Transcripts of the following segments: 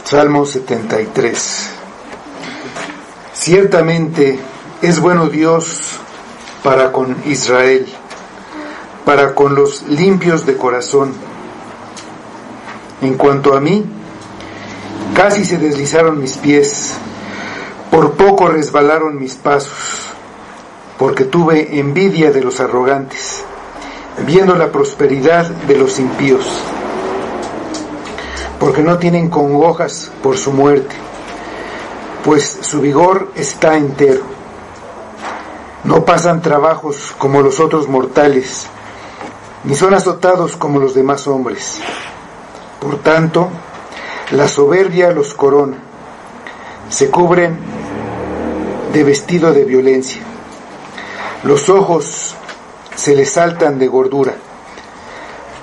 Salmo 73. Ciertamente es bueno Dios para con Israel, para con los limpios de corazón. En cuanto a mí, casi se deslizaron mis pies, por poco resbalaron mis pasos, porque tuve envidia de los arrogantes, viendo la prosperidad de los impíos, porque no tienen congojas por su muerte, pues su vigor está entero. No pasan trabajos como los otros mortales, ni son azotados como los demás hombres. Por tanto, la soberbia los corona, se cubren de vestido de violencia. Los ojos se les saltan de gordura,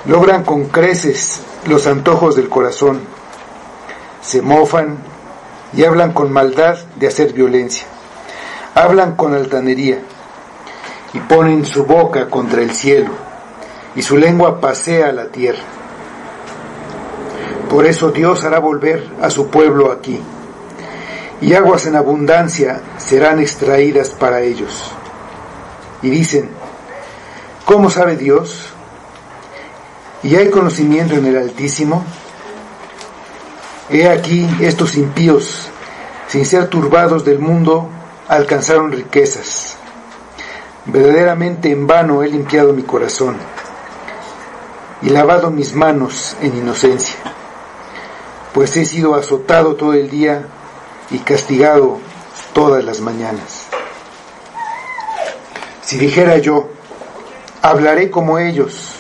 logran con creces los antojos del corazón, se mofan y hablan con maldad de hacer violencia, hablan con altanería y ponen su boca contra el cielo y su lengua pasea la tierra. Por eso Dios hará volver a su pueblo aquí, y aguas en abundancia serán extraídas para ellos. Y dicen: ¿cómo sabe Dios? ¿Y hay conocimiento en el Altísimo? He aquí, estos impíos, sin ser turbados del mundo, alcanzaron riquezas. Verdaderamente en vano he limpiado mi corazón y lavado mis manos en inocencia, pues he sido azotado todo el día y castigado todas las mañanas. Si dijera yo: hablaré como ellos,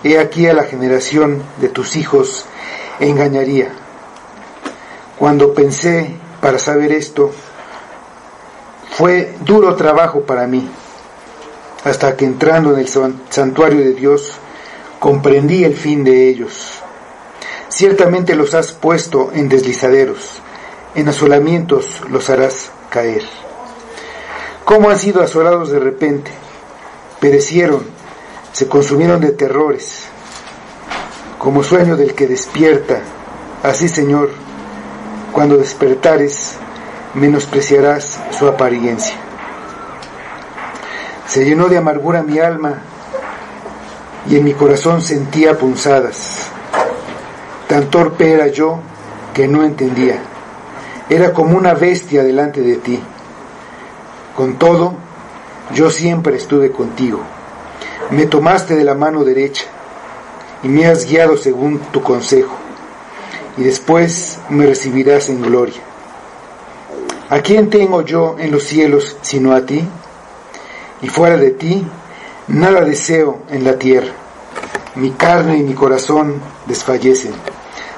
he aquí a la generación de tus hijos engañaría. Cuando pensé para saber esto, fue duro trabajo para mí, hasta que entrando en el santuario de Dios, comprendí el fin de ellos. Ciertamente los has puesto en deslizaderos, en asolamientos los harás caer. ¿Cómo han sido asolados de repente? Perecieron, se consumieron de terrores. Como sueño del que despierta, así, Señor, cuando despertares, menospreciarás su apariencia. Se llenó de amargura mi alma, y en mi corazón sentía punzadas. Tan torpe era yo que no entendía. Era como una bestia delante de ti. Con todo, yo siempre estuve contigo. Me tomaste de la mano derecha y me has guiado según tu consejo, y después me recibirás en gloria. ¿A quién tengo yo en los cielos sino a ti? Y fuera de ti, nada deseo en la tierra. Mi carne y mi corazón desfallecen,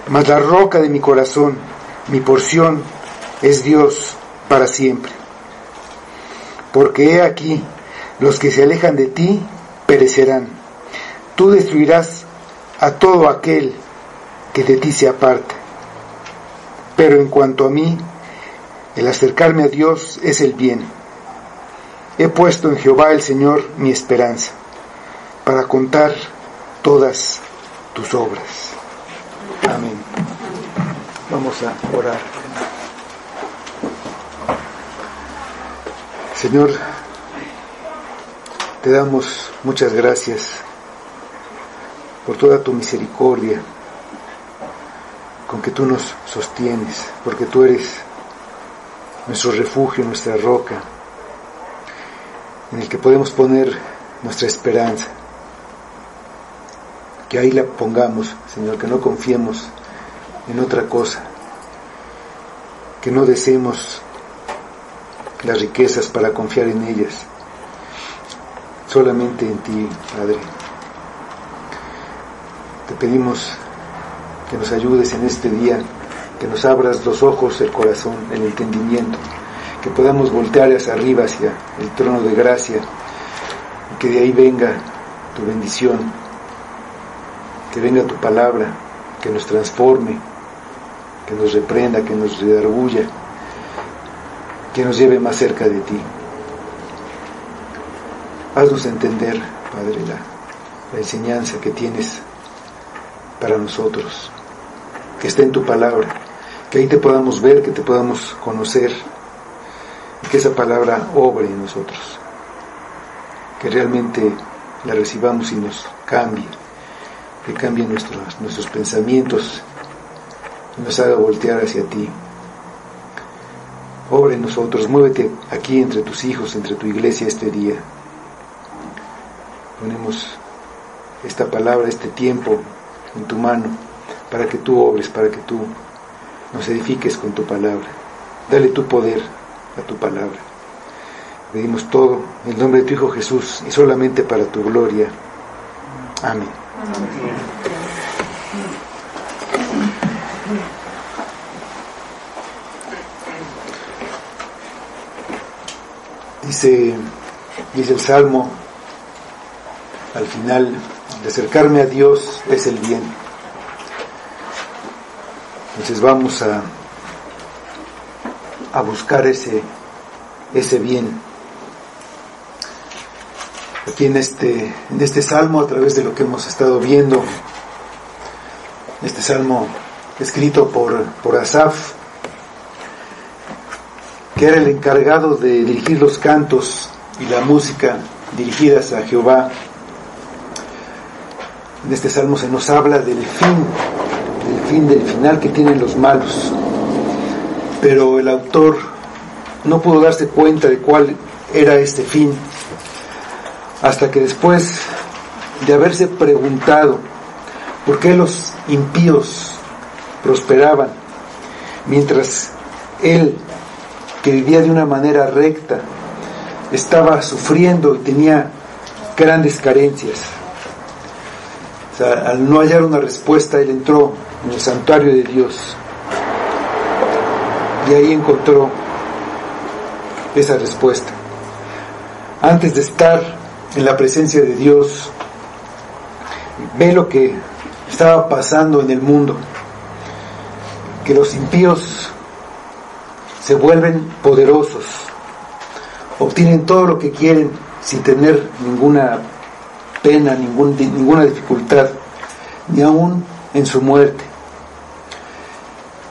mas la roca de mi corazón, mi porción, es Dios para siempre. Porque he aquí, los que se alejan de ti perecerán. Tú destruirás a todo aquel que de ti se aparta. Pero en cuanto a mí, el acercarme a Dios es el bien. He puesto en Jehová el Señor mi esperanza, para contar todas tus obras. Amén. Vamos a orar. Señor, te damos muchas gracias por toda tu misericordia con que tú nos sostienes, porque tú eres nuestro refugio, nuestra roca, en el que podemos poner nuestra esperanza. Que ahí la pongamos, Señor, que no confiemos en otra cosa, que no deseemos las riquezas para confiar en ellas, solamente en ti, Padre. Te pedimos que nos ayudes en este día, que nos abras los ojos, el corazón, el entendimiento, que podamos voltear hacia arriba, hacia el trono de gracia, y que de ahí venga tu bendición, que venga tu palabra, que nos transforme, que nos reprenda, que nos redarguya, que nos lleve más cerca de ti. Haznos entender, Padre, la enseñanza que tienes para nosotros, que está en tu palabra, que ahí te podamos ver, que te podamos conocer, y que esa palabra obre en nosotros, que realmente la recibamos y nos cambie, que cambie nuestros pensamientos y nos haga voltear hacia ti. Obra en nosotros, muévete aquí entre tus hijos, entre tu iglesia este día. Ponemos esta palabra, este tiempo en tu mano, para que tú obres, para que tú nos edifiques con tu palabra. Dale tu poder a tu palabra. Pedimos todo en el nombre de tu Hijo Jesús y solamente para tu gloria. Amén. Dice el Salmo al final: de acercarme a Dios es el bien. Entonces vamos a buscar ese bien. Aquí en este Salmo, a través de lo que hemos estado viendo, este Salmo escrito por Asaf, que era el encargado de dirigir los cantos y la música dirigidas a Jehová. En este Salmo se nos habla del final que tienen los malos, pero el autor no pudo darse cuenta de cuál era este fin, hasta que después de haberse preguntado por qué los impíos prosperaban, mientras él, que vivía de una manera recta, estaba sufriendo y tenía grandes carencias. O sea, al no hallar una respuesta, él entró en el santuario de Dios y ahí encontró esa respuesta. Antes de estar en la presencia de Dios, ve lo que estaba pasando en el mundo, que los impíos se vuelven poderosos, obtienen todo lo que quieren sin tener ninguna pena, ninguna dificultad, ni aún en su muerte,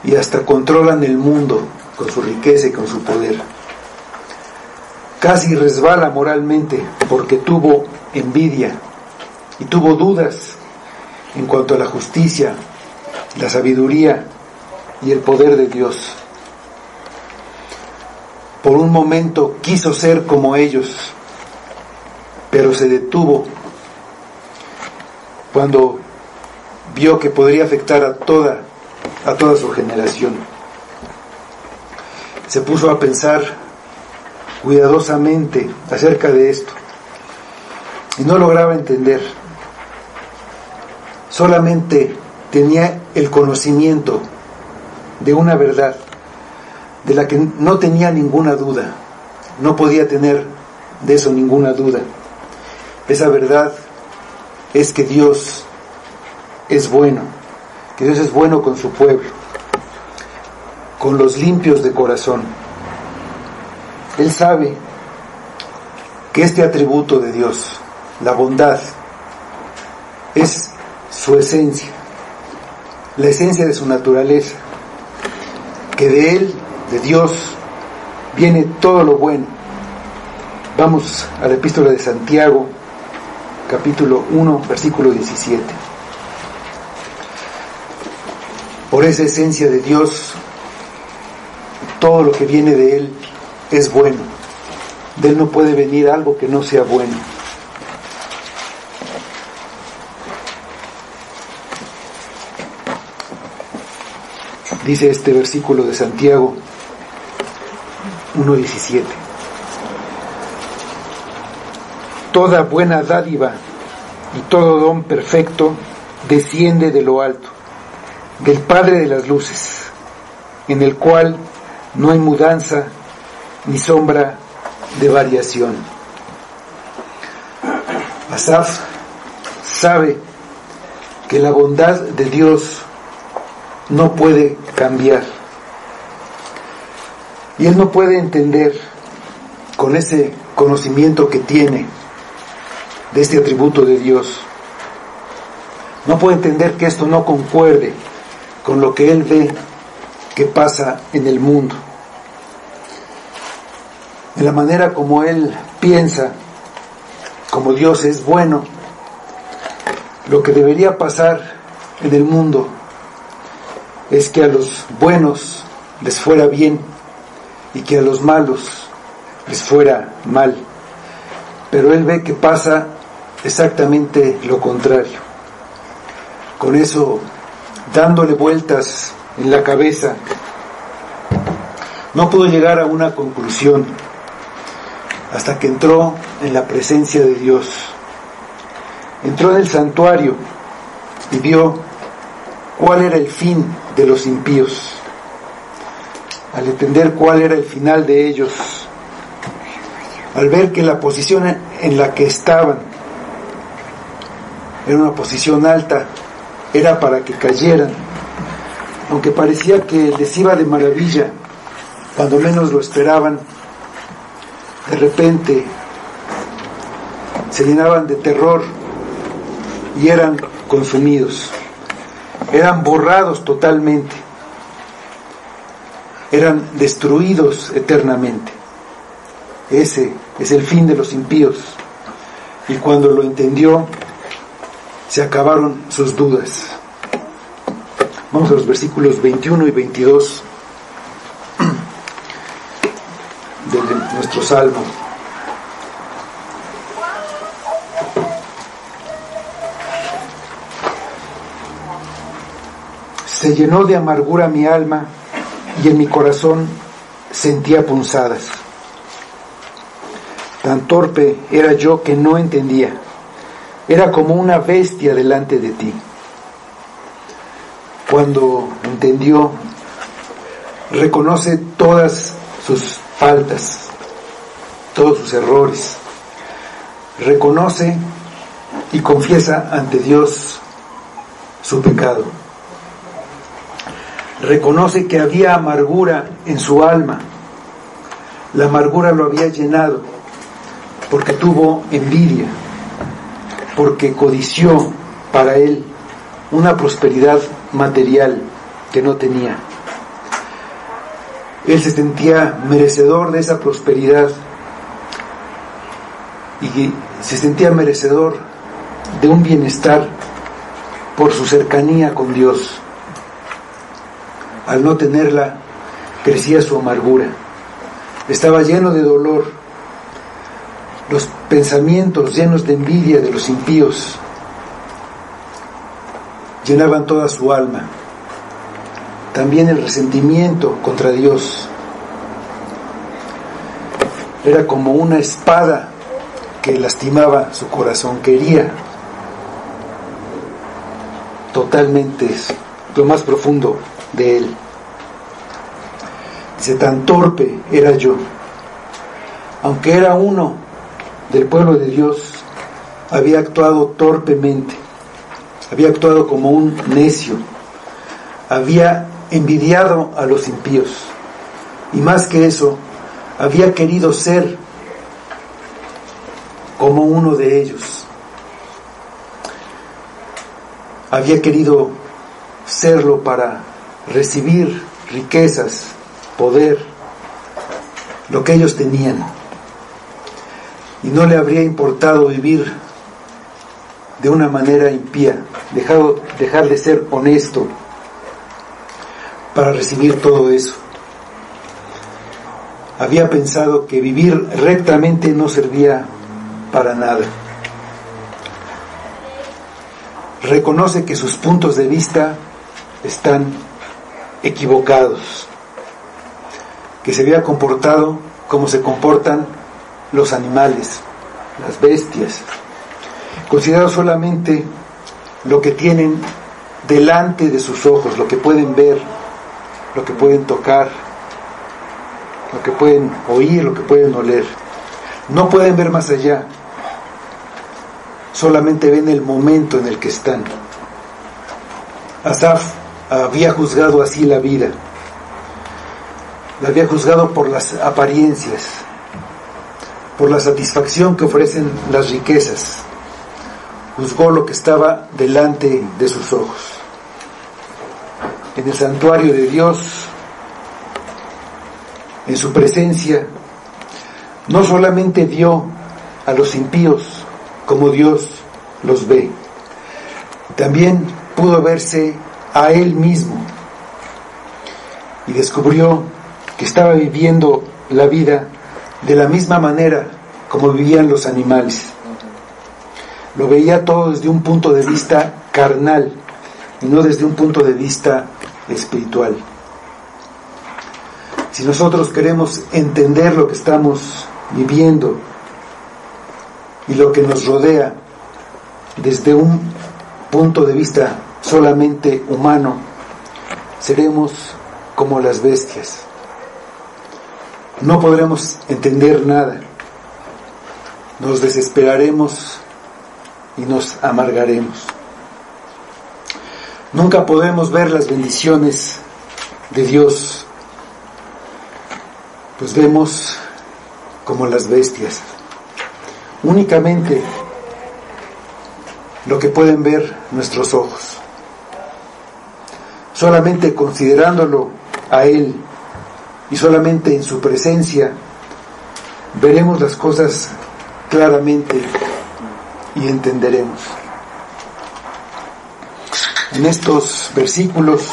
y hasta controlan el mundo con su riqueza y con su poder. Casi resbala moralmente porque tuvo envidia y tuvo dudas en cuanto a la justicia, la sabiduría y el poder de Dios. Por un momento quiso ser como ellos, pero se detuvo cuando vio que podría afectar a toda su generación. Se puso a pensar cuidadosamente acerca de esto y no lograba entender. Solamente tenía el conocimiento de una verdad de la que no tenía ninguna duda, no podía tener de eso ninguna duda. Esa verdad es que Dios es bueno, que Dios es bueno con su pueblo, con los limpios de corazón. Él sabe que este atributo de Dios, la bondad, es su esencia, la esencia de su naturaleza, que de Él, de Dios, viene todo lo bueno. Vamos a la epístola de Santiago, capítulo 1, versículo 17. Por esa esencia de Dios, todo lo que viene de Él es bueno. De Él no puede venir algo que no sea bueno. Dice este versículo de Santiago 1:17: toda buena dádiva y todo don perfecto desciende de lo alto, del Padre de las luces, en el cual no hay mudanza ni sombra de variación. Asaf sabe que la bondad de Dios no puede cambiar, y él no puede entender, con ese conocimiento que tiene de este atributo de Dios, no puede entender que esto no concuerde con lo que él ve que pasa en el mundo, en la manera como Él piensa, como Dios es bueno. Lo que debería pasar en el mundo es que a los buenos les fuera bien y que a los malos les fuera mal. Pero Él ve que pasa exactamente lo contrario. Con eso, dándole vueltas en la cabeza, no pudo llegar a una conclusión hasta que entró en la presencia de Dios. Entró en el santuario y vio cuál era el fin de los impíos. Al entender cuál era el final de ellos, al ver que la posición en la que estaban era una posición alta, era para que cayeran, aunque parecía que les iba de maravilla, cuando menos lo esperaban, de repente se llenaban de terror y eran consumidos, eran borrados totalmente, eran destruidos eternamente. Ese es el fin de los impíos. Y cuando lo entendió, se acabaron sus dudas. Vamos a los versículos 21 y 22 de nuestro Salmo. Se llenó de amargura mi alma y en mi corazón sentía punzadas. Tan torpe era yo que no entendía. Era como una bestia delante de ti. Cuando entendió, reconoce todas sus faltas, todos sus errores. Reconoce y confiesa ante Dios su pecado. Reconoce que había amargura en su alma. La amargura lo había llenado porque tuvo envidia, porque codició para él una prosperidad material que no tenía. Él se sentía merecedor de esa prosperidad y se sentía merecedor de un bienestar por su cercanía con Dios. Al no tenerla, crecía su amargura. Estaba lleno de dolor. Los pensamientos llenos de envidia de los impíos llenaban toda su alma. También el resentimiento contra Dios. Era como una espada que lastimaba su corazón. Quería totalmente lo más profundo de él. Dice, tan torpe era yo. Aunque era uno del pueblo de Dios, había actuado torpemente, había actuado como un necio, había envidiado a los impíos, y más que eso, había querido ser como uno de ellos, había querido serlo para recibir riquezas, poder, lo que ellos tenían. Y no le habría importado vivir de una manera impía, dejar de ser honesto para recibir todo eso. Había pensado que vivir rectamente no servía para nada. Reconoce que sus puntos de vista están equivocados, que se había comportado como se comportan los animales, las bestias, considerado solamente lo que tienen delante de sus ojos, lo que pueden ver, lo que pueden tocar, lo que pueden oír, lo que pueden oler. No pueden ver más allá, solamente ven el momento en el que están. Asaf había juzgado así la vida, la había juzgado por las apariencias, por la satisfacción que ofrecen las riquezas. Juzgó lo que estaba delante de sus ojos. En el santuario de Dios en su presencia, no solamente vio a los impíos como Dios los ve, también pudo verse a él mismo y descubrió que estaba viviendo la vida de la misma manera como vivían los animales. Lo veía todo desde un punto de vista carnal y no desde un punto de vista espiritual. Si nosotros queremos entender lo que estamos viviendo y lo que nos rodea desde un punto de vista solamente humano, seremos como las bestias. No podremos entender nada. Nos desesperaremos y nos amargaremos. Nunca podemos ver las bendiciones de Dios, pues vemos como las bestias. Únicamente lo que pueden ver nuestros ojos. Solamente considerándolo a Él y solamente en su presencia veremos las cosas claramente y entenderemos. En estos versículos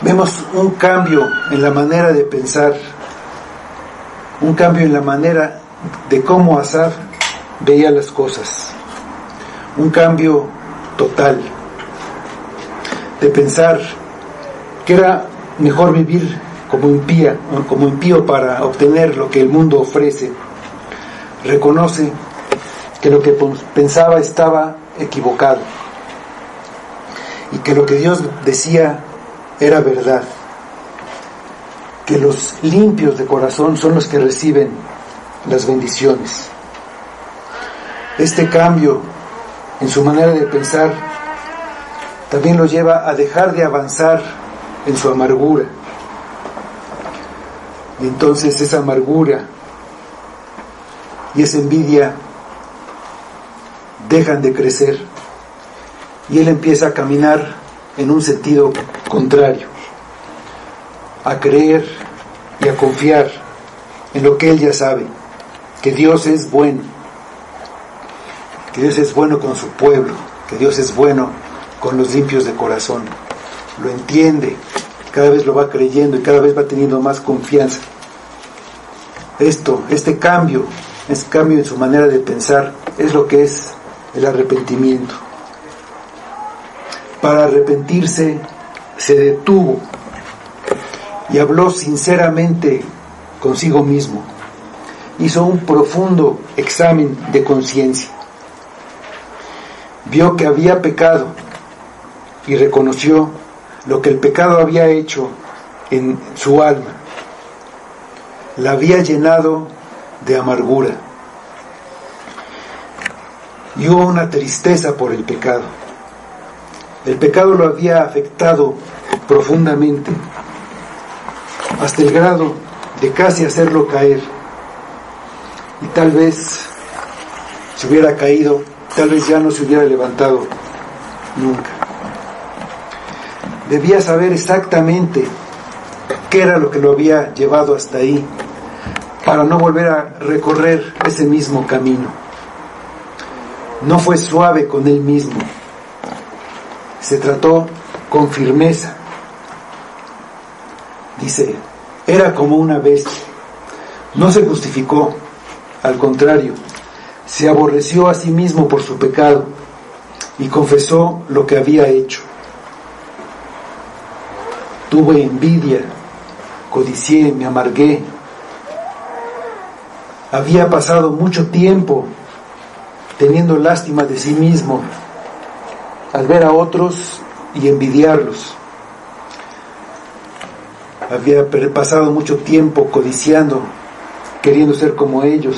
vemos un cambio en la manera de pensar, un cambio en la manera de cómo Asaf veía las cosas, un cambio total, de pensar que era mejor vivir como impío para obtener lo que el mundo ofrece. Reconoce que lo que pensaba estaba equivocado y que lo que Dios decía era verdad, que los limpios de corazón son los que reciben las bendiciones. Este cambio en su manera de pensar también lo lleva a dejar de avanzar en su amargura. Y entonces esa amargura y esa envidia dejan de crecer y él empieza a caminar en un sentido contrario, a creer y a confiar en lo que él ya sabe, que Dios es bueno, que Dios es bueno con su pueblo, que Dios es bueno con los limpios de corazón. Lo entiende, cada vez lo va creyendo y cada vez va teniendo más confianza. Este cambio en su manera de pensar es lo que es el arrepentimiento. Para arrepentirse se detuvo y habló sinceramente consigo mismo. Hizo un profundo examen de conciencia. Vio que había pecado y reconoció lo que el pecado había hecho en su alma. La había llenado de amargura. Y hubo una tristeza por el pecado. El pecado lo había afectado profundamente, hasta el grado de casi hacerlo caer. Y tal vez si hubiera caído, tal vez ya no se hubiera levantado nunca. Debía saber exactamente qué era lo que lo había llevado hasta ahí, para no volver a recorrer ese mismo camino. No fue suave con él mismo, se trató con firmeza. Dice, era como una bestia. No se justificó, al contrario, se aborreció a sí mismo por su pecado y confesó lo que había hecho. Tuve envidia, codicié, me amargué. Había pasado mucho tiempo teniendo lástima de sí mismo al ver a otros y envidiarlos. Había pasado mucho tiempo codiciando, queriendo ser como ellos,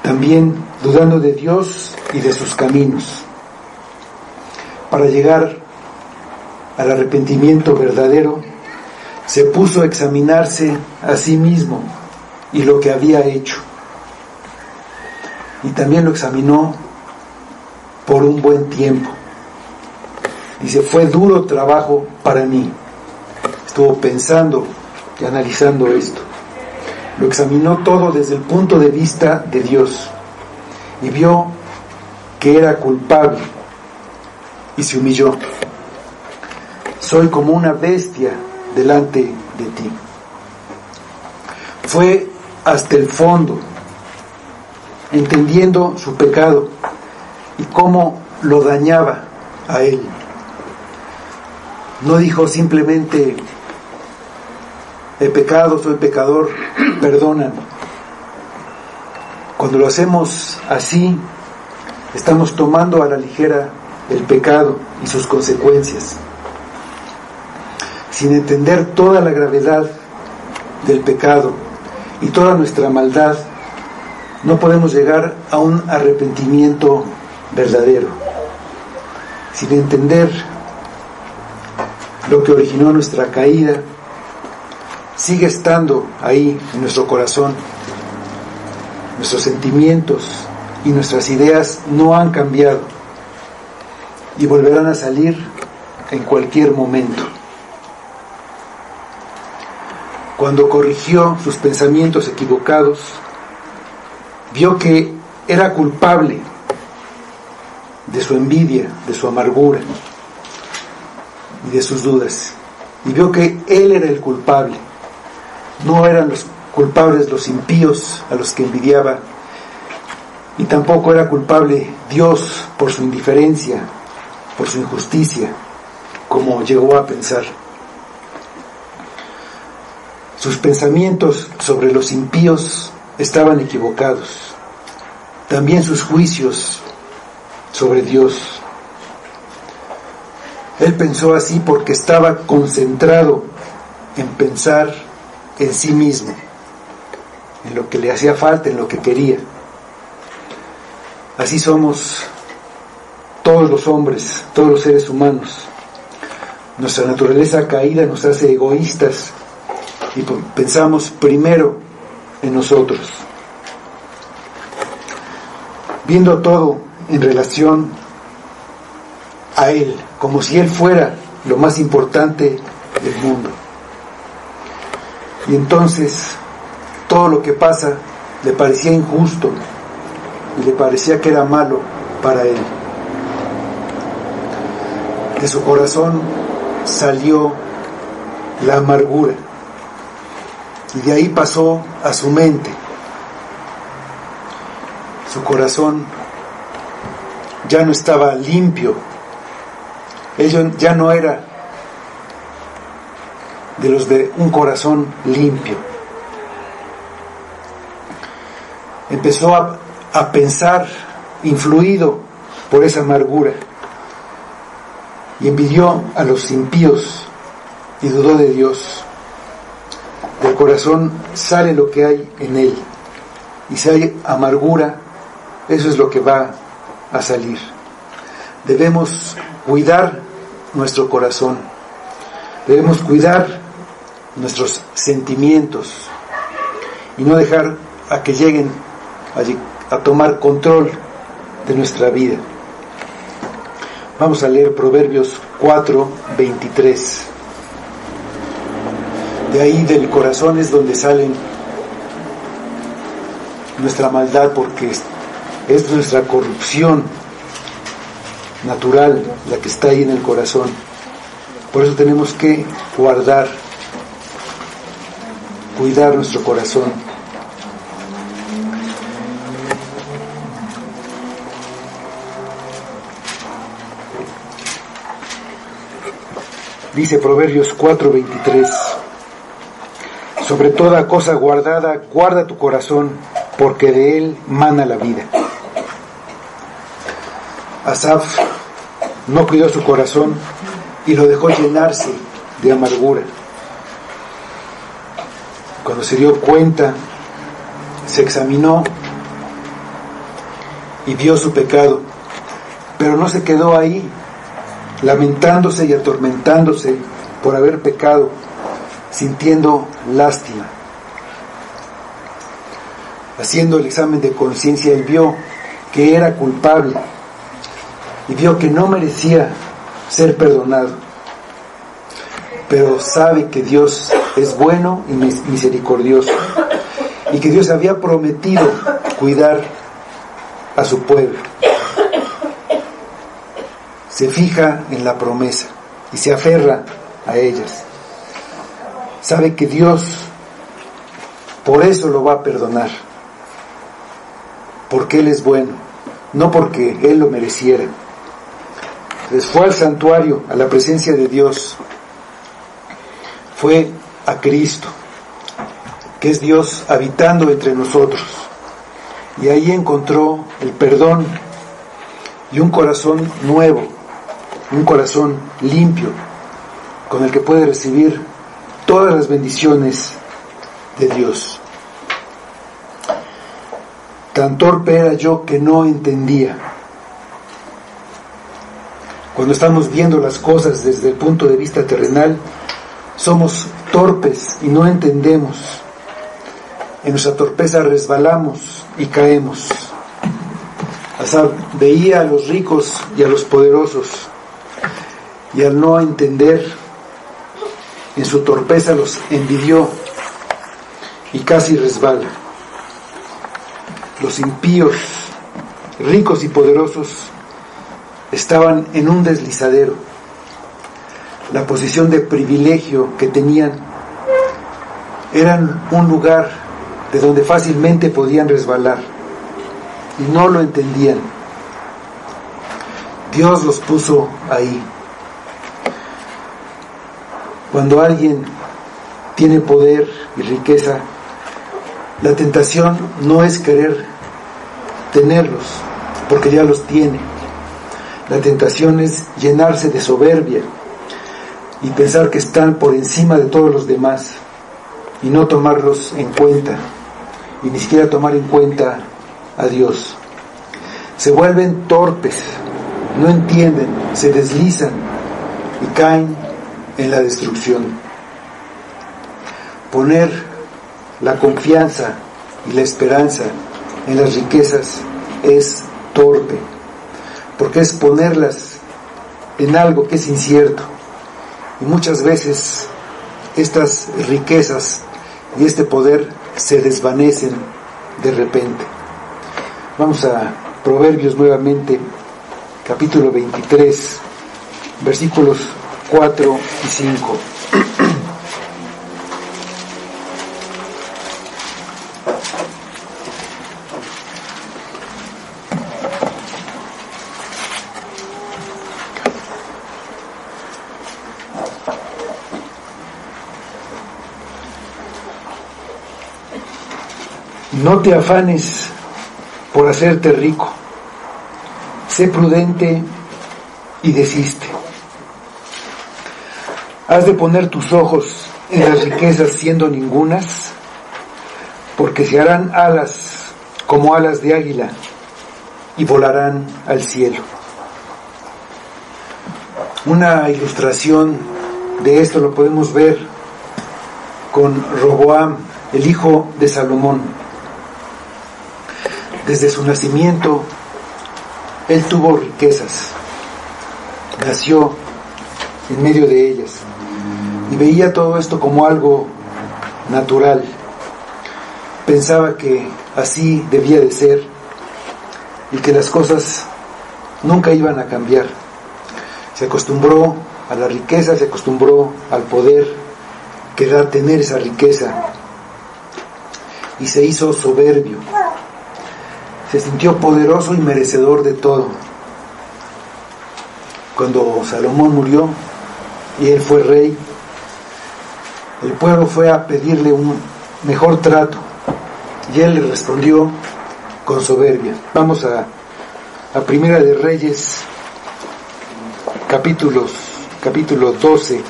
también dudando de Dios y de sus caminos. Para llegar al arrepentimiento verdadero, se puso a examinarse a sí mismo y lo que había hecho. Y también lo examinó por un buen tiempo. Dice, fue duro trabajo para mí. Estuvo pensando y analizando esto. Lo examinó todo desde el punto de vista de Dios y vio que era culpable y se humilló. Soy como una bestia delante de ti. Fue hasta el fondo, entendiendo su pecado y cómo lo dañaba a él. No dijo simplemente: he pecado, soy pecador, perdóname. Cuando lo hacemos así, estamos tomando a la ligera el pecado y sus consecuencias, sin entender toda la gravedad del pecado y toda nuestra maldad. No podemos llegar a un arrepentimiento verdadero, sin entender lo que originó nuestra caída. Sigue estando ahí en nuestro corazón. Nuestros sentimientos y nuestras ideas no han cambiado y volverán a salir en cualquier momento. Cuando corrigió sus pensamientos equivocados, vio que era culpable de su envidia, de su amargura y de sus dudas. Y vio que él era el culpable. No eran los culpables los impíos a los que envidiaba, y tampoco era culpable Dios por su indiferencia, por su injusticia, como llegó a pensar. Sus pensamientos sobre los impíos estaban equivocados. También sus juicios sobre Dios. Él pensó así porque estaba concentrado en pensar en sí mismo, en lo que le hacía falta, en lo que quería. Así somos todos los hombres, todos los seres humanos. Nuestra naturaleza caída nos hace egoístas y pensamos primero en nosotros, viendo todo en relación a Él, como si Él fuera lo más importante del mundo. Y entonces todo lo que pasa le parecía injusto y le parecía que era malo para Él. De su corazón salió la amargura y de ahí pasó a su mente. Su corazón ya no estaba limpio. Él ya no era de los de un corazón limpio. Empezó a pensar, influido por esa amargura, y envidió a los impíos y dudó de Dios. Del corazón sale lo que hay en él, y si hay amargura, eso es lo que va a salir. Debemos cuidar nuestro corazón, debemos cuidar nuestros sentimientos y no dejar a que lleguen a tomar control de nuestra vida. Vamos a leer Proverbios 4:23. De ahí del corazón es donde salen nuestra maldad, porque es nuestra corrupción natural la que está ahí en el corazón. Por eso tenemos que cuidar nuestro corazón. Dice Proverbios 4:23: sobre toda cosa guardada, guarda tu corazón, porque de él mana la vida. Asaf no cuidó su corazón y lo dejó llenarse de amargura. Cuando se dio cuenta, se examinó y vio su pecado, pero no se quedó ahí, lamentándose y atormentándose por haber pecado, sintiendo lástima. Haciendo el examen de conciencia, él vio que era culpable y vio que no merecía ser perdonado, pero sabe que Dios es bueno y misericordioso, y que Dios había prometido cuidar a su pueblo. Se fija en la promesa y se aferra a ellas. Sabe que Dios por eso lo va a perdonar, porque Él es bueno, no porque Él lo mereciera. Entonces fue al santuario, a la presencia de Dios, fue a Cristo, que es Dios habitando entre nosotros, y ahí encontró el perdón y un corazón nuevo, un corazón limpio, con el que puede recibir todas las bendiciones de Dios. Tan torpe era yo que no entendía. Cuando estamos viendo las cosas desde el punto de vista terrenal, somos torpes y no entendemos. En nuestra torpeza resbalamos y caemos. Asaf veía a los ricos y a los poderosos, y al no entender, en su torpeza los envidió y casi resbala. Los impíos, ricos y poderosos, estaban en un deslizadero. La posición de privilegio que tenían eran un lugar de donde fácilmente podían resbalar, y no lo entendían. Dios los puso ahí. Cuando alguien tiene poder y riqueza, la tentación no es querer tenerlos, porque ya los tiene. La tentación es llenarse de soberbia y pensar que están por encima de todos los demás, y no tomarlos en cuenta, y ni siquiera tomar en cuenta a Dios. Se vuelven torpes, no entienden, se deslizan y caen en la destrucción. Poner la confianza y la esperanza en las riquezas es torpe, porque es ponerlas en algo que es incierto, y muchas veces estas riquezas y este poder se desvanecen de repente. Vamos a Proverbios nuevamente, capítulo 23, versículos 4 y 5. No te afanes por hacerte rico, sé prudente y desiste. ¿Has de poner tus ojos en las riquezas siendo ningunas? Porque se harán alas como alas de águila y volarán al cielo. Una ilustración de esto lo podemos ver con Roboam, el hijo de Salomón. Desde su nacimiento, él tuvo riquezas, nació en medio de ellas, y veía todo esto como algo natural. Pensaba que así debía de ser, y que las cosas nunca iban a cambiar. Se acostumbró a la riqueza, se acostumbró al poder que da tener esa riqueza, y se hizo soberbio. Se sintió poderoso y merecedor de todo. Cuando Salomón murió y él fue rey, el pueblo fue a pedirle un mejor trato, y él le respondió con soberbia. Vamos a Primera de Reyes, capítulo 12,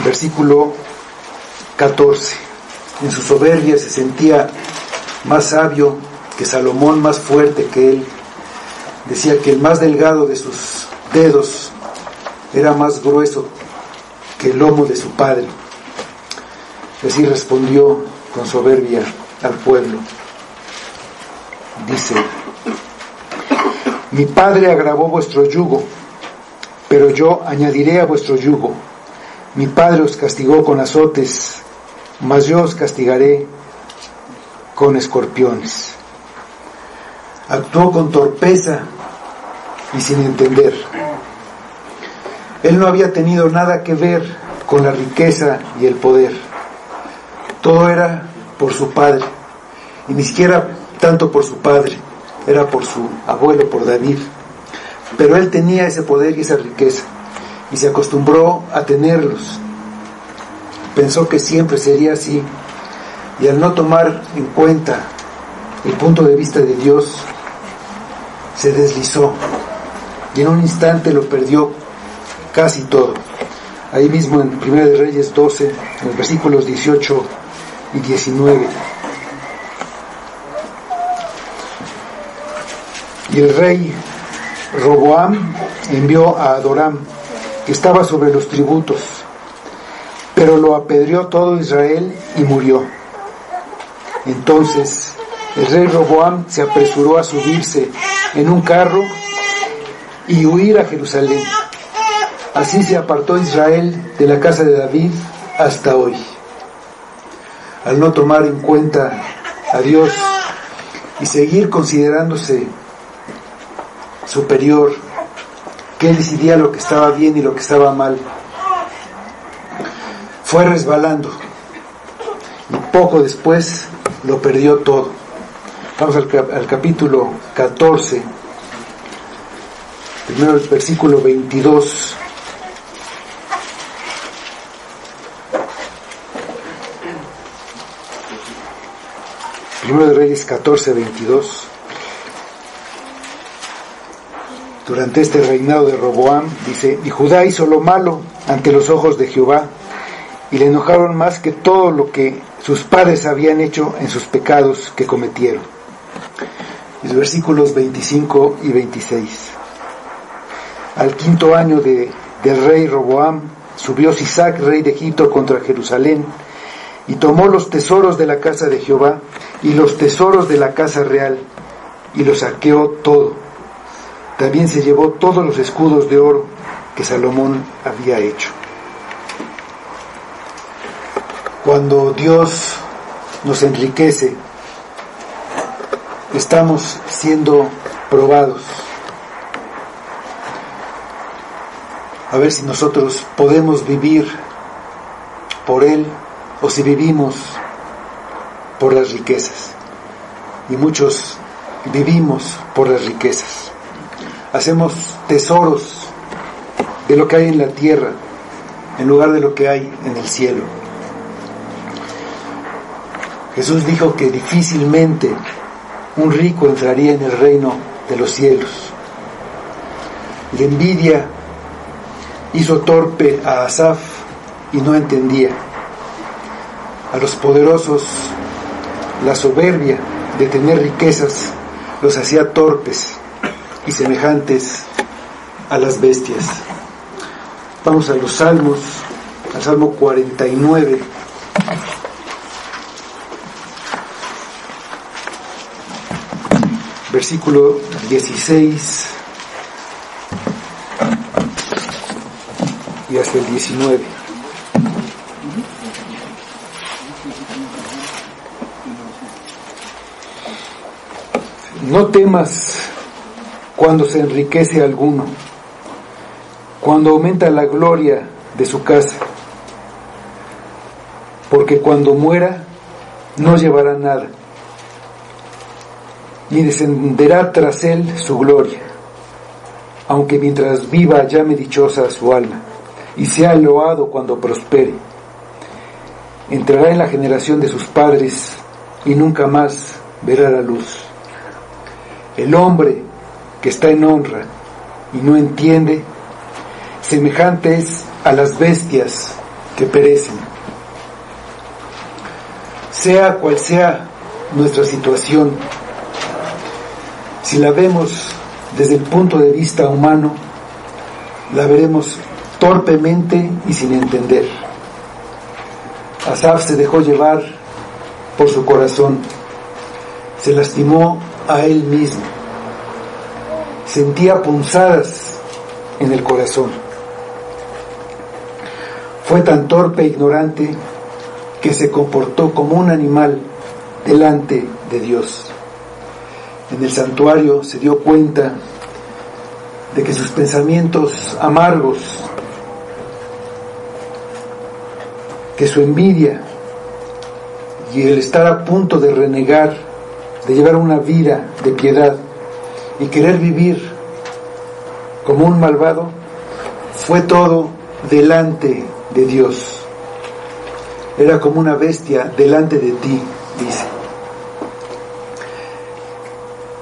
versículo 14. En su soberbia se sentía más sabio que Salomón, más fuerte que él. Decía que el más delgado de sus dedos era más grueso que el lomo de su padre. Así respondió con soberbia al pueblo. Dice: mi padre agravó vuestro yugo, pero yo añadiré a vuestro yugo. Mi padre os castigó con azotes, mas yo os castigaré con escorpiones. Actuó con torpeza y sin entender. Él no había tenido nada que ver con la riqueza y el poder. Todo era por su padre, y ni siquiera tanto por su padre, era por su abuelo, por David. Pero él tenía ese poder y esa riqueza, y se acostumbró a tenerlos. Pensó que siempre sería así, y al no tomar en cuenta el punto de vista de Dios, se deslizó, y en un instante lo perdió casi todo. Ahí mismo en 1 de Reyes 12, en los versículos 18 y 19. Y el rey Roboam envió a Adoram, que estaba sobre los tributos, pero lo apedreó todo Israel y murió. Entonces el rey Roboam se apresuró a subirse en un carro y huir a Jerusalén. Así se apartó Israel de la casa de David hasta hoy. Al no tomar en cuenta a Dios y seguir considerándose superior, que él decidía lo que estaba bien y lo que estaba mal, fue resbalando, y poco después lo perdió todo. Vamos al capítulo 14, primero el versículo 22. Primero de Reyes 14, 22. Durante este reinado de Roboam, dice: y Judá hizo lo malo ante los ojos de Jehová, y le enojaron más que todo lo que sus padres habían hecho en sus pecados que cometieron. Los versículos 25 y 26. Al 5.º año del rey Roboam, subió Sisac, rey de Egipto, contra Jerusalén, y tomó los tesoros de la casa de Jehová y los tesoros de la casa real, y lo saqueó todo. También se llevó todos los escudos de oro que Salomón había hecho. Cuando Dios nos enriquece, estamos siendo probados. A ver si nosotros podemos vivir por Él o si vivimos por las riquezas. Y muchos vivimos por las riquezas. Hacemos tesoros de lo que hay en la tierra en lugar de lo que hay en el cielo. Jesús dijo que difícilmente un rico entraría en el reino de los cielos. La envidia hizo torpe a Asaf y no entendía. A los poderosos la soberbia de tener riquezas los hacía torpes y semejantes a las bestias. Vamos a los salmos, al Salmo 49. Versículo 16 y hasta el 19. No temas cuando se enriquece alguno, cuando aumenta la gloria de su casa, porque cuando muera no llevará nada, ni descenderá tras él su gloria, aunque mientras viva llame dichosa su alma, y sea loado cuando prospere. Entrará en la generación de sus padres, y nunca más verá la luz. El hombre que está en honra y no entiende, semejante es a las bestias que perecen. Sea cual sea nuestra situación, si la vemos desde el punto de vista humano, la veremos torpemente y sin entender. Asaf se dejó llevar por su corazón, se lastimó a él mismo, sentía punzadas en el corazón. Fue tan torpe e ignorante que se comportó como un animal delante de Dios. En el santuario se dio cuenta de que sus pensamientos amargos, que su envidia y el estar a punto de renegar, de llevar una vida de piedad y querer vivir como un malvado, fue todo delante de Dios. Era como una bestia delante de ti, dice.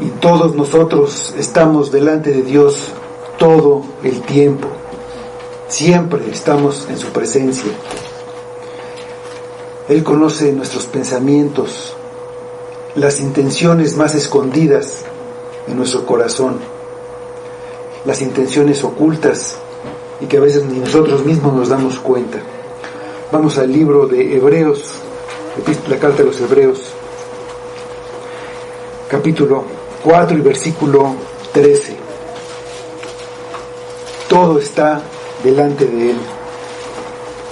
Y todos nosotros estamos delante de Dios todo el tiempo. Siempre estamos en su presencia. Él conoce nuestros pensamientos, las intenciones más escondidas en nuestro corazón, las intenciones ocultas y que a veces ni nosotros mismos nos damos cuenta. Vamos al libro de Hebreos, la carta de los Hebreos, capítulo 4 y versículo 13. Todo está delante de Él.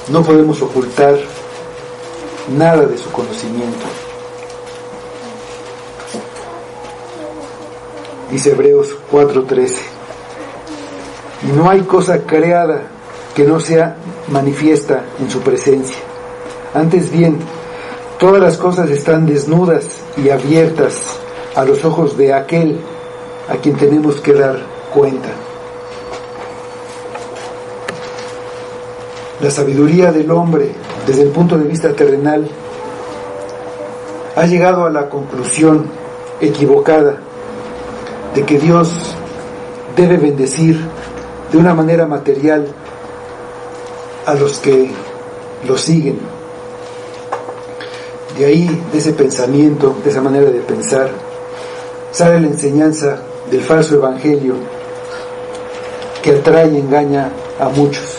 No podemos ocultar nada de su conocimiento. Dice Hebreos 4:13. Y no hay cosa creada que no sea manifiesta en su presencia. Antes bien, todas las cosas están desnudas y abiertas a los ojos de aquel a quien tenemos que dar cuenta. La sabiduría del hombre, desde el punto de vista terrenal, ha llegado a la conclusión equivocada de que Dios debe bendecir de una manera material a los que lo siguen. De ahí, de ese pensamiento, de esa manera de pensar, sale la enseñanza del falso evangelio que atrae y engaña a muchos.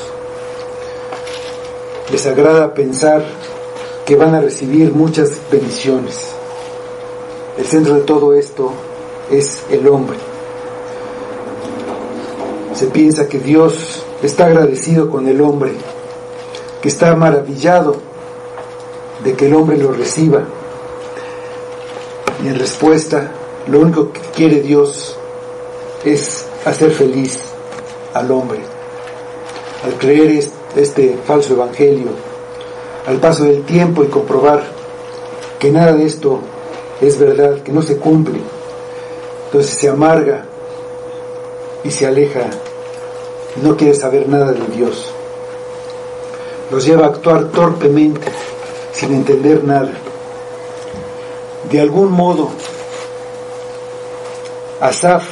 Les agrada pensar que van a recibir muchas bendiciones. El centro de todo esto es el hombre. Se piensa que Dios está agradecido con el hombre, que está maravillado de que el hombre lo reciba. Y en respuesta, lo único que quiere Dios es hacer feliz al hombre. Al creer este falso evangelio, al paso del tiempo y comprobar que nada de esto es verdad, que no se cumple, entonces se amarga y se aleja, no quiere saber nada de Dios. Los lleva a actuar torpemente, sin entender nada. De algún modo, Asaf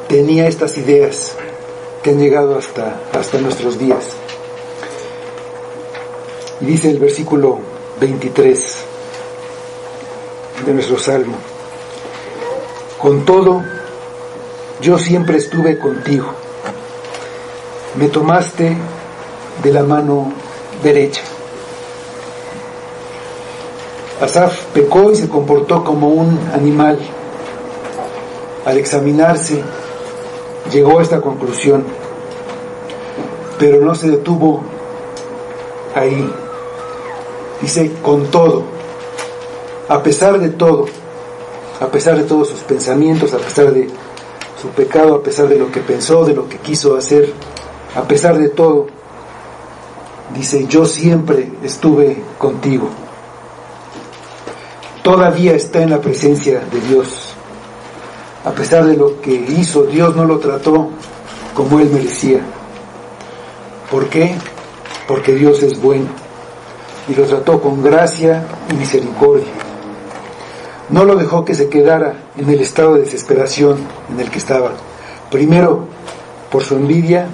tenía estas ideas que han llegado hasta nuestros días. Y dice el versículo 23 de nuestro salmo: con todo, yo siempre estuve contigo, me tomaste de la mano derecha. Asaf pecó y se comportó como un animal. Al examinarse, llegó a esta conclusión, pero no se detuvo ahí. Dice, con todo, a pesar de todo, a pesar de todos sus pensamientos, a pesar de su pecado, a pesar de lo que pensó, de lo que quiso hacer, a pesar de todo, dice, yo siempre estuve contigo. Todavía está en la presencia de Dios. A pesar de lo que hizo, Dios no lo trató como él merecía. ¿Por qué? Porque Dios es bueno y lo trató con gracia y misericordia. No lo dejó que se quedara en el estado de desesperación en el que estaba. Primero por su envidia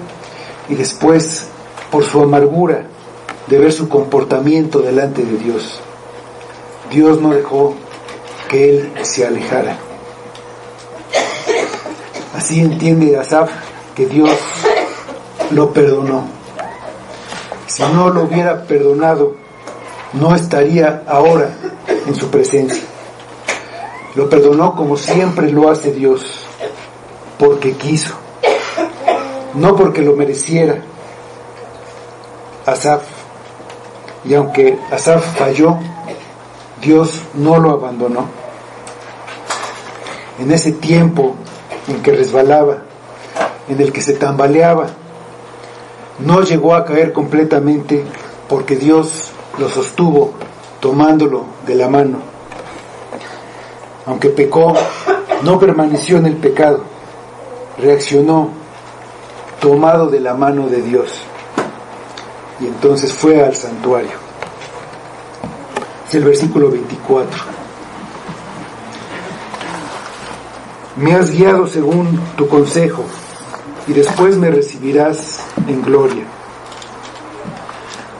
y después por su amargura de ver su comportamiento delante de Dios. Dios no dejó que él se alejara. Así entiende Asaf que Dios lo perdonó. Si no lo hubiera perdonado, no estaría ahora en su presencia. Lo perdonó como siempre lo hace Dios, porque quiso, no porque lo mereciera. Asaf. Y aunque Asaf falló, Dios no lo abandonó. En ese tiempo en que resbalaba, en el que se tambaleaba, no llegó a caer completamente porque Dios lo sostuvo tomándolo de la mano. Aunque pecó, no permaneció en el pecado, reaccionó tomado de la mano de Dios. Y entonces fue al santuario. Es el versículo 24. Me has guiado según tu consejo, y después me recibirás en gloria.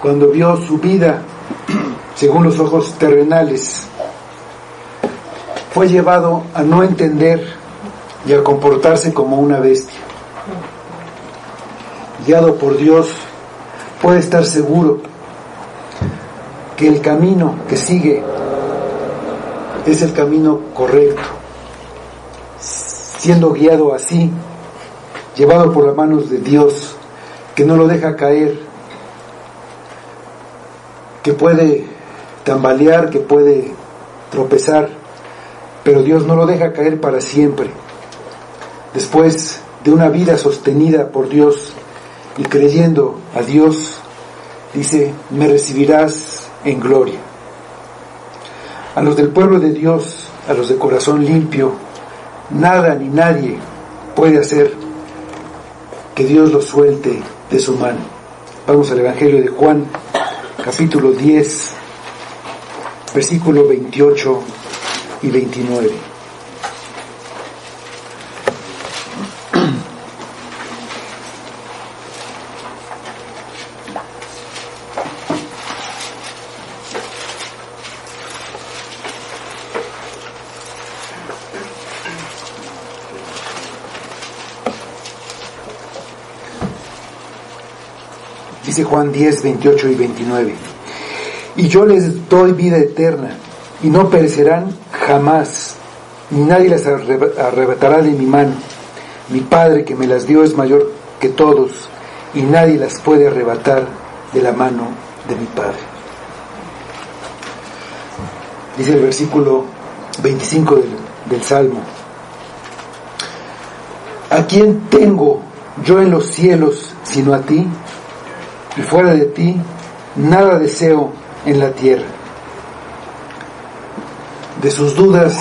Cuando vio su vida según los ojos terrenales, fue llevado a no entender y a comportarse como una bestia. Guiado por Dios, puede estar seguro que el camino que sigue es el camino correcto. Siendo guiado así, llevado por las manos de Dios, que no lo deja caer, que puede tambalear, que puede tropezar, pero Dios no lo deja caer para siempre. Después de una vida sostenida por Dios y creyendo a Dios, dice, me recibirás en gloria. A los del pueblo de Dios, a los de corazón limpio, nada ni nadie puede hacer que Dios los suelte de su mano. Vamos al Evangelio de Juan, capítulo 10, versículo 28 y 29. Dice Juan 10, 28 y 29. Y yo les doy vida eterna, y no perecerán jamás, ni nadie las arrebatará de mi mano. Mi Padre que me las dio es mayor que todos, y nadie las puede arrebatar de la mano de mi Padre. Dice el versículo 25 del Salmo. ¿A quién tengo yo en los cielos sino a ti? Y fuera de ti, nada deseo en la tierra. De sus dudas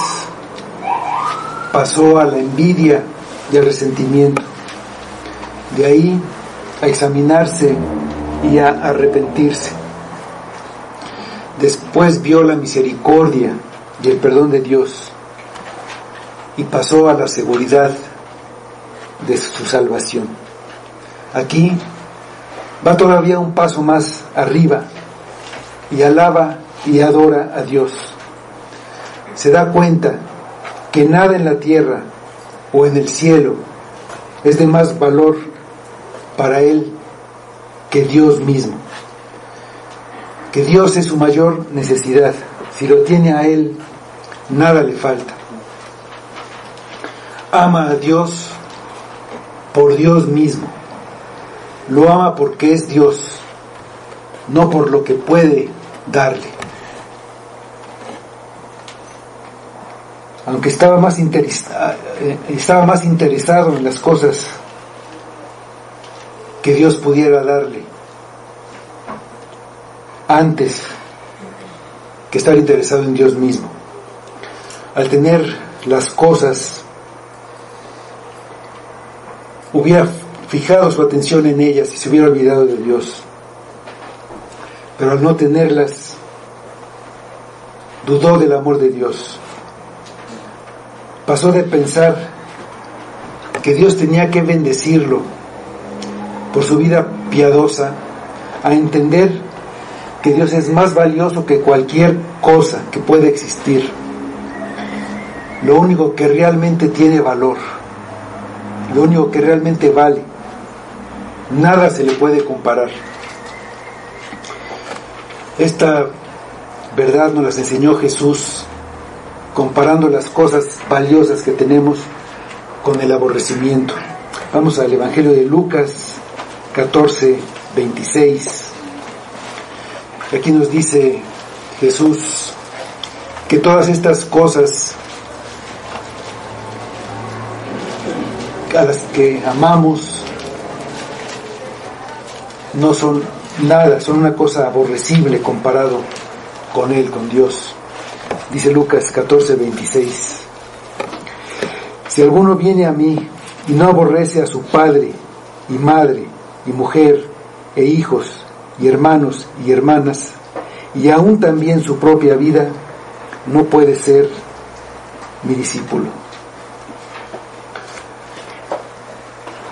pasó a la envidia y al resentimiento. De ahí a examinarse y a arrepentirse. Después vio la misericordia y el perdón de Dios y pasó a la seguridad de su salvación. Aquí va todavía un paso más arriba y alaba y adora a Dios. Se da cuenta que nada en la tierra o en el cielo es de más valor para él que Dios mismo. Que Dios es su mayor necesidad. Si lo tiene a él, nada le falta. Ama a Dios por Dios mismo. Lo ama porque es Dios, no por lo que puede darle. Aunque estaba más interesado en las cosas que Dios pudiera darle, antes que estar interesado en Dios mismo. Al tener las cosas, hubiera fijado su atención en ellas y se hubiera olvidado de Dios. Pero al no tenerlas, dudó del amor de Dios. Pasó de pensar que Dios tenía que bendecirlo por su vida piadosa a entender que Dios es más valioso que cualquier cosa que pueda existir. Lo único que realmente tiene valor, lo único que realmente vale, nada se le puede comparar. Esta verdad nos las enseñó Jesús comparando las cosas valiosas que tenemos con el aborrecimiento. Vamos al Evangelio de Lucas 14, 26 Aquí nos dice Jesús que todas estas cosas a las que amamos no son nada, son una cosa aborrecible comparado con Él, con Dios. Dice Lucas 14:26. Si alguno viene a mí y no aborrece a su padre y madre y mujer e hijos y hermanos y hermanas y aún también su propia vida, no puede ser mi discípulo.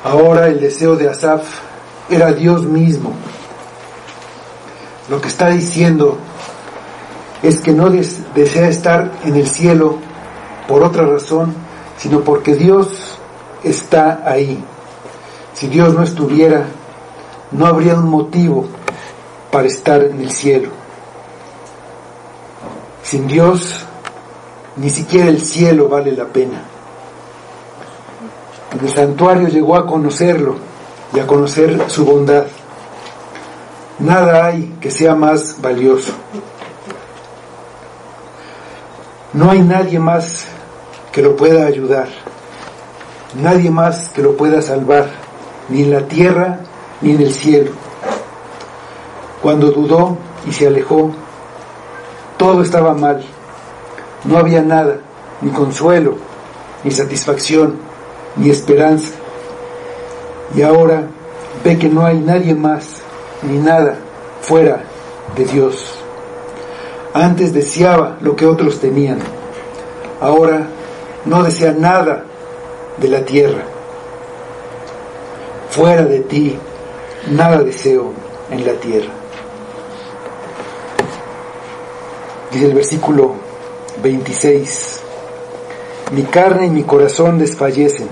Ahora el deseo de Asaf era Dios mismo. Lo que está diciendo es que no desea estar en el cielo por otra razón, sino porque Dios está ahí. Si Dios no estuviera, no habría un motivo para estar en el cielo. Sin Dios, ni siquiera el cielo vale la pena. En el santuario llegó a conocerlo y a conocer su bondad. Nada hay que sea más valioso. No hay nadie más que lo pueda ayudar, nadie más que lo pueda salvar, ni en la tierra ni en el cielo. Cuando dudó y se alejó, todo estaba mal. No había nada, ni consuelo, ni satisfacción, ni esperanza. Y ahora ve que no hay nadie más, ni nada fuera de Dios. Antes deseaba lo que otros tenían. Ahora no desea nada de la tierra. Fuera de ti, nada deseo en la tierra. Dice el versículo 26. Mi carne y mi corazón desfallecen,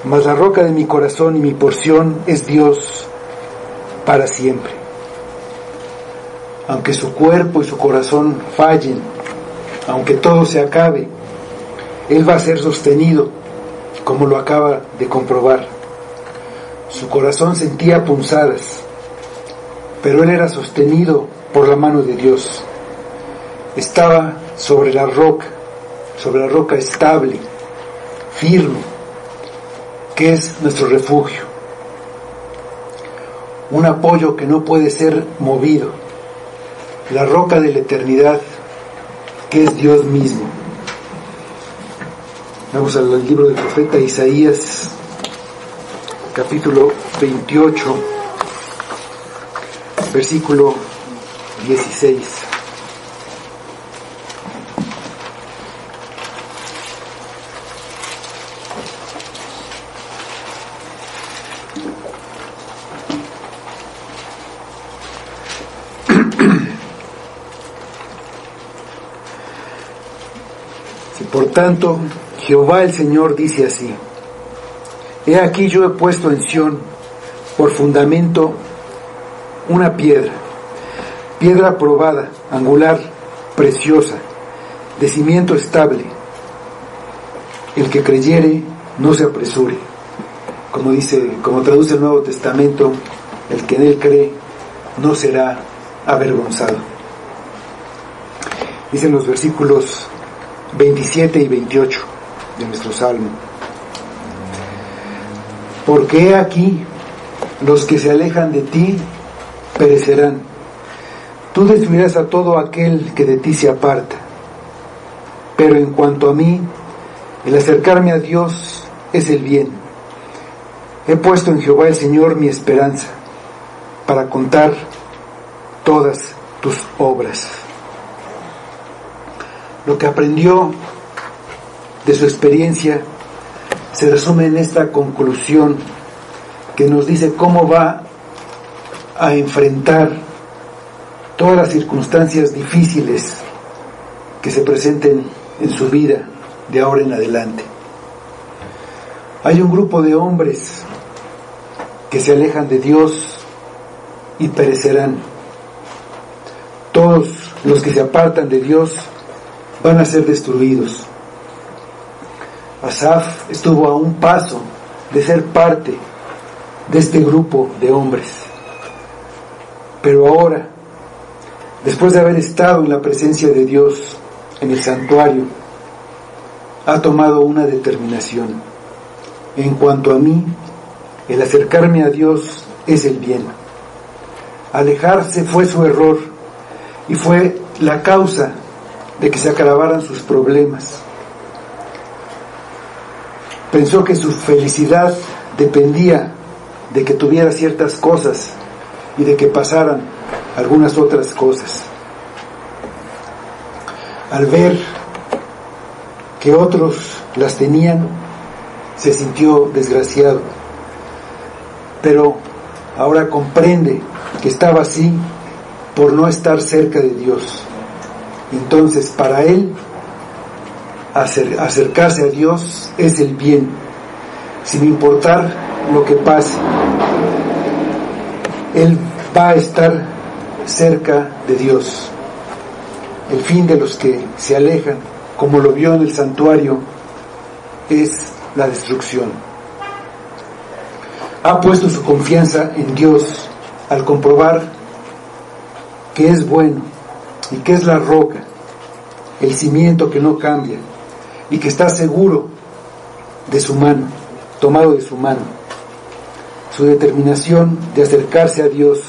mas la roca de mi corazón y mi porción es Dios para siempre. Aunque su cuerpo y su corazón fallen, aunque todo se acabe, Él va a ser sostenido, como lo acaba de comprobar. Su corazón sentía punzadas, pero Él era sostenido por la mano de Dios. Estaba sobre la roca estable, firme, que es nuestro refugio. Un apoyo que no puede ser movido. La roca de la eternidad, que es Dios mismo. Vamos al libro del profeta Isaías, capítulo 28, versículo 16. Por tanto, Jehová el Señor dice así: He aquí yo he puesto en Sión por fundamento una piedra probada, angular, preciosa, de cimiento estable. El que creyere no se apresure. Como traduce el Nuevo Testamento, el que en él cree no será avergonzado. Dicen los versículos 27 y 28 de nuestro Salmo. Porque he aquí, los que se alejan de ti perecerán. Tú destruirás a todo aquel que de ti se aparta. Pero en cuanto a mí, el acercarme a Dios es el bien. He puesto en Jehová el Señor mi esperanza, para contar todas tus obras. Lo que aprendió de su experiencia se resume en esta conclusión que nos dice cómo va a enfrentar todas las circunstancias difíciles que se presenten en su vida de ahora en adelante. Hay un grupo de hombres que se alejan de Dios y perecerán. Todos los que se apartan de Dios van a ser destruidos. Asaf estuvo a un paso de ser parte de este grupo de hombres. Pero ahora después de haber estado en la presencia de Dios en el santuario, ha tomado una determinación. En cuanto a mí, el acercarme a Dios es el bien. Alejarse fue su error y fue la causa de que se agravaran sus problemas. Pensó que su felicidad dependía de que tuviera ciertas cosas y de que pasaran algunas otras cosas. Al ver que otros las tenían, se sintió desgraciado, pero ahora comprende que estaba así por no estar cerca de Dios. Entonces, para él, acercarse a Dios es el bien, sin importar lo que pase. Él va a estar cerca de Dios. El fin de los que se alejan, como lo vio en el santuario, es la destrucción. Ha puesto su confianza en Dios al comprobar que es bueno y que es la roca, el cimiento que no cambia y que está seguro de su mano, tomado de su mano. Su determinación de acercarse a Dios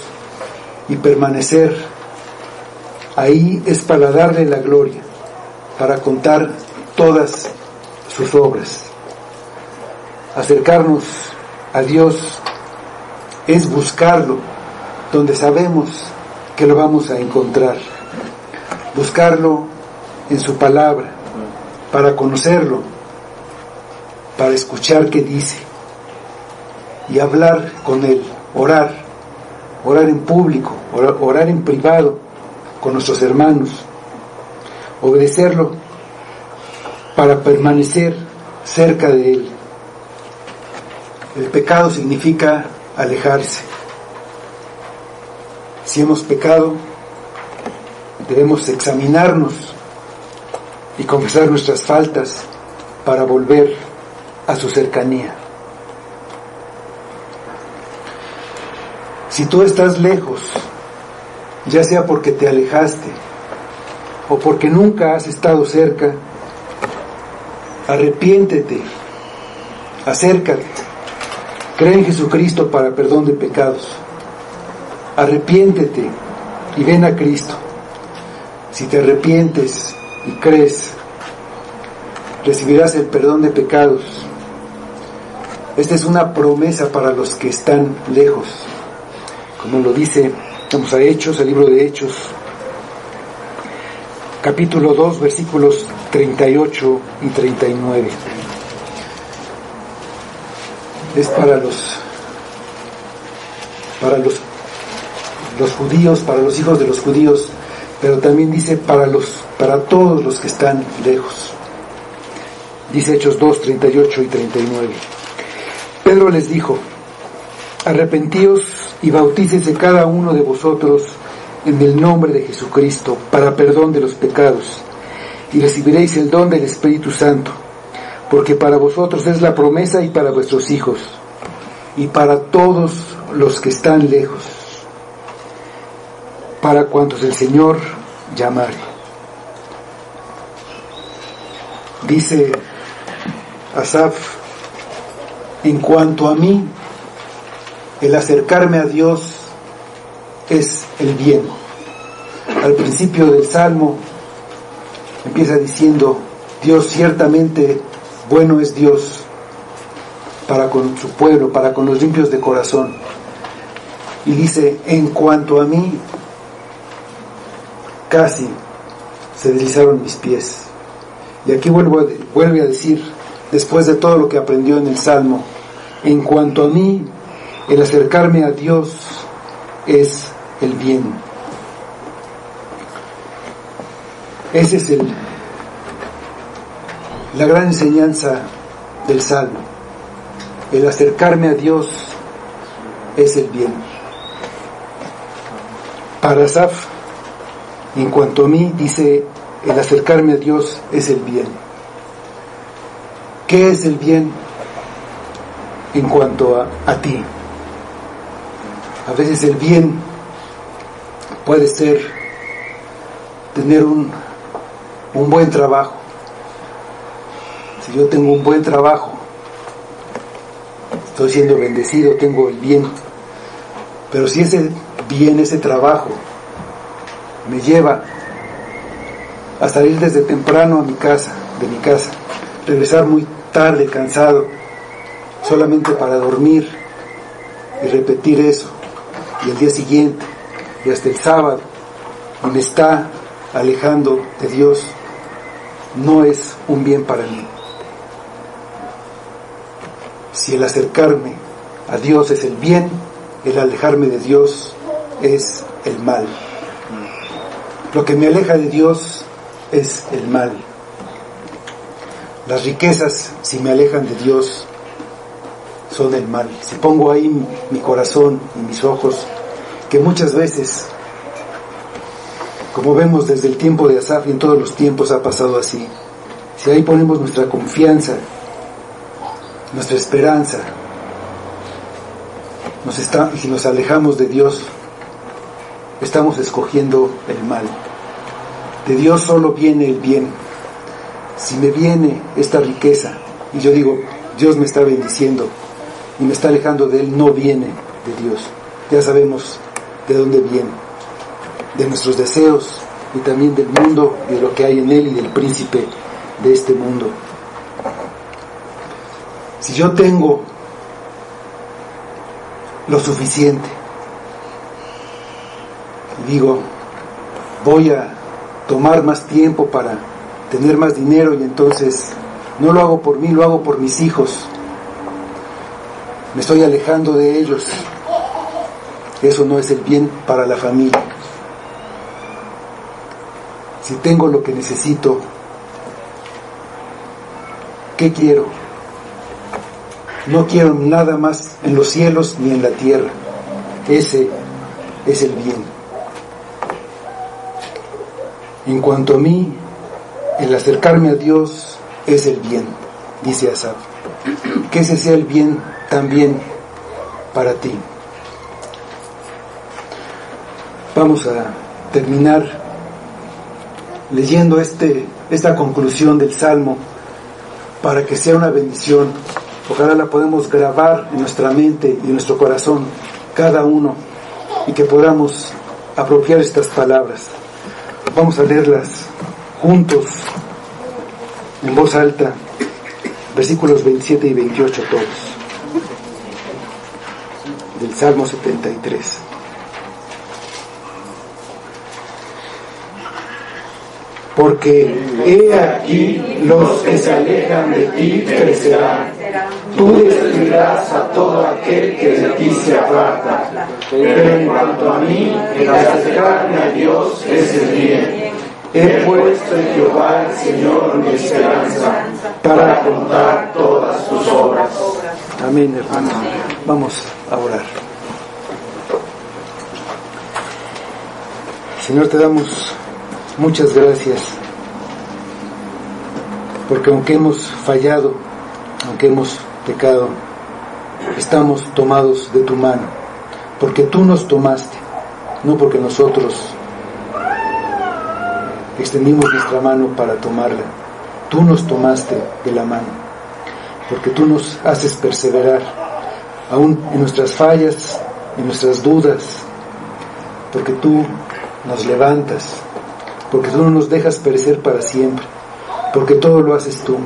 y permanecer ahí es para darle la gloria, para contar todas sus obras. Acercarnos a Dios es buscarlo donde sabemos que lo vamos a encontrar. Buscarlo en su palabra, para conocerlo, para escuchar qué dice y hablar con Él, orar en público, orar en privado con nuestros hermanos, obedecerlo para permanecer cerca de Él. El pecado significa alejarse. Si hemos pecado, debemos examinarnos y confesar nuestras faltas para volver a su cercanía. Si tú estás lejos, ya sea porque te alejaste o porque nunca has estado cerca, arrepiéntete, acércate, cree en Jesucristo para perdón de pecados. Arrepiéntete y ven a Cristo. Si te arrepientes y crees, recibirás el perdón de pecados. Esta es una promesa para los que están lejos, como lo dice, vamos a Hechos, el libro de Hechos, capítulo 2, versículos 38 y 39. Es para los judíos, para los hijos de los judíos, pero también dice para todos los que están lejos. Dice Hechos 2, 38 y 39. Pedro les dijo: arrepentíos y bautícese cada uno de vosotros en el nombre de Jesucristo para perdón de los pecados, y recibiréis el don del Espíritu Santo, porque para vosotros es la promesa y para vuestros hijos, y para todos los que están lejos, para cuantos el Señor llamare. Dice Asaf: en cuanto a mí, el acercarme a Dios es el bien. Al principio del Salmo empieza diciendo: Dios ciertamente bueno es Dios para con su pueblo, para con los limpios de corazón. Y dice: en cuanto a mí, casi se deslizaron mis pies. Y aquí vuelve a decir, después de todo lo que aprendió en el Salmo: en cuanto a mí, el acercarme a Dios es el bien. Esa es la gran enseñanza del Salmo. El acercarme a Dios es el bien. Para Asaf, en cuanto a mí, dice: el acercarme a Dios es el bien. ¿Qué es el bien en cuanto a ti? A veces el bien puede ser tener un buen trabajo. Si yo tengo un buen trabajo, estoy siendo bendecido, tengo el bien. Pero si ese bien, ese trabajo, me lleva a salir desde temprano de mi casa, regresar muy tarde, cansado, solamente para dormir y repetir eso, y el día siguiente, y hasta el sábado, y me está alejando de Dios, no es un bien para mí. Si el acercarme a Dios es el bien, el alejarme de Dios es el mal. Lo que me aleja de Dios es el mal. Las riquezas, si me alejan de Dios, son el mal. Si pongo ahí mi corazón y mis ojos, que muchas veces, como vemos desde el tiempo de Asaf y en todos los tiempos ha pasado así, si ahí ponemos nuestra confianza, nuestra esperanza, y si nos alejamos de Dios, estamos escogiendo el mal. De Dios solo viene el bien. Si me viene esta riqueza y yo digo, Dios me está bendiciendo y me está alejando de Él, no viene de Dios. Ya sabemos de dónde viene, de nuestros deseos y también del mundo y de lo que hay en él y del príncipe de este mundo. Si yo tengo lo suficiente y digo, voy a tomar más tiempo para tener más dinero, y entonces no lo hago por mí, lo hago por mis hijos, me estoy alejando de ellos, eso no es el bien para la familia. Si tengo lo que necesito, ¿qué quiero? No quiero nada más en los cielos ni en la tierra. Ese es el bien. En cuanto a mí, el acercarme a Dios es el bien, dice Asaf. Que ese sea el bien también para ti. Vamos a terminar leyendo esta conclusión del Salmo para que sea una bendición. Ojalá la podamos grabar en nuestra mente y en nuestro corazón, cada uno, y que podamos apropiar estas palabras. Vamos a leerlas juntos, en voz alta, versículos 27 y 28 todos, del Salmo 73. Porque he aquí los que se alejan de ti crecerán. Tú destruirás a todo aquel que de ti se aparta. Pero en cuanto a mí, el acercarme a Dios es el bien. He puesto en Jehová el Señor mi esperanza, para contar todas tus obras. Amén, hermanos. Vamos a orar. Señor, te damos muchas gracias, porque aunque hemos fallado, aunque hemos pecado, estamos tomados de tu mano, porque tú nos tomaste, no porque nosotros extendimos nuestra mano para tomarla. Tú nos tomaste de la mano, porque tú nos haces perseverar, aún en nuestras fallas, en nuestras dudas, porque tú nos levantas, porque tú no nos dejas perecer para siempre, porque todo lo haces tú.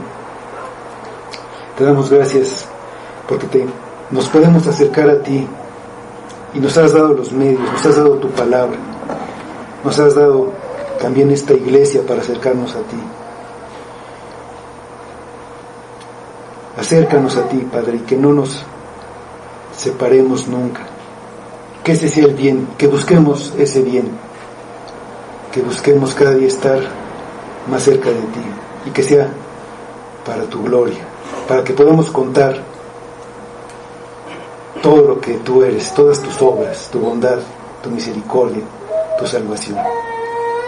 Te damos gracias porque nos podemos acercar a ti y nos has dado los medios, nos has dado tu palabra, nos has dado también esta iglesia para acercarnos a ti. Acércanos a ti, Padre, y que no nos separemos nunca. Que ese sea el bien, que busquemos ese bien, que busquemos cada día estar más cerca de ti, y que sea para tu gloria, para que podamos contar todo lo que tú eres, todas tus obras, tu bondad, tu misericordia, tu salvación.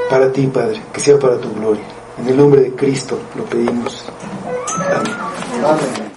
Para ti, Padre, que sea para tu gloria. En el nombre de Cristo lo pedimos. Amén. Amén.